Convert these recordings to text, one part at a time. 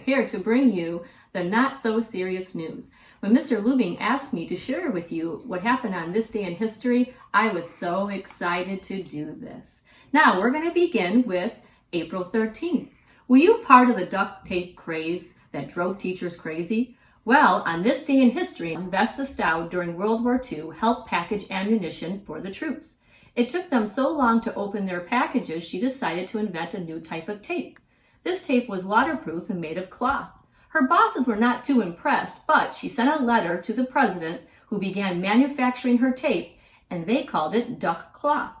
here to bring you the not so serious news. When Mr. Lubing asked me to share with you what happened on this day in history, I was so excited to do this. Now we're going to begin with April 13th. Were you part of the duct tape craze that drove teachers crazy? Well, on this day in history, Vesta Stout during World War II helped package ammunition for the troops. It took them so long to open their packages, she decided to invent a new type of tape. This tape was waterproof and made of cloth. Her bosses were not too impressed, but she sent a letter to the president who began manufacturing her tape, and they called it duck cloth.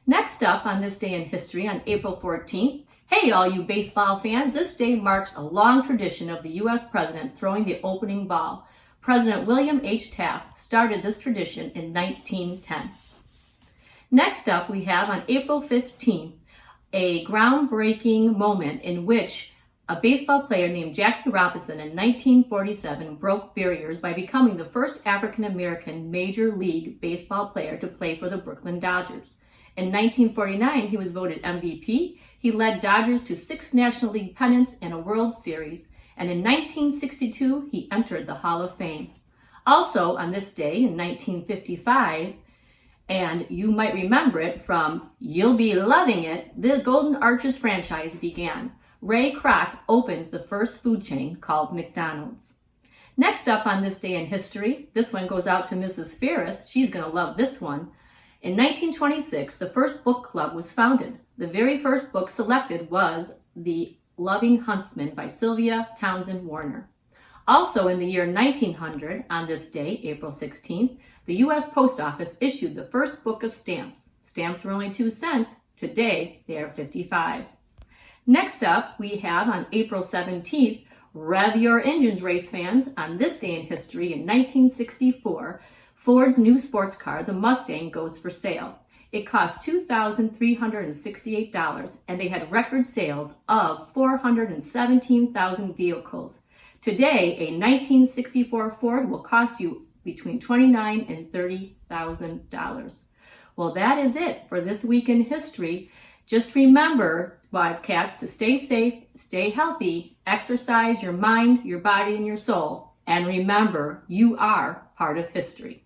Next up on this day in history, on April 14th, hey all you baseball fans, this day marks a long tradition of the U.S. president throwing the opening ball. President William H. Taft started this tradition in 1910. Next up, we have on April 15th, a groundbreaking moment in which a baseball player named Jackie Robinson in 1947 broke barriers by becoming the first African-American Major League Baseball player to play for the Brooklyn Dodgers. In 1949, he was voted MVP. He led Dodgers to 6 National League pennants and a World Series. And in 1962, he entered the Hall of Fame. Also on this day in 1955, and you might remember it from You'll Be Loving It, the Golden Arches franchise began. Ray Kroc opens the first food chain called McDonald's. Next up on this day in history, this one goes out to Mrs. Ferris. She's going to love this one. In 1926, the first book club was founded. The very first book selected was The Loving Huntsman by Sylvia Townsend Warner. Also in the year 1900, on this day, April 16th, the U.S. Post Office issued the first book of stamps. Stamps were only 2 cents. Today, they are 55. Next up, we have on April 17th, Rev Your Engines race fans. On this day in history, in 1964, Ford's new sports car, the Mustang, goes for sale. It cost $2,368, and they had record sales of 417,000 vehicles. Today, a 1964 Ford will cost you between $29,000 and $30,000. Well, that is it for this week in history. Just remember, Wildcats, to stay safe, stay healthy, exercise your mind, your body, and your soul. And remember, you are part of history.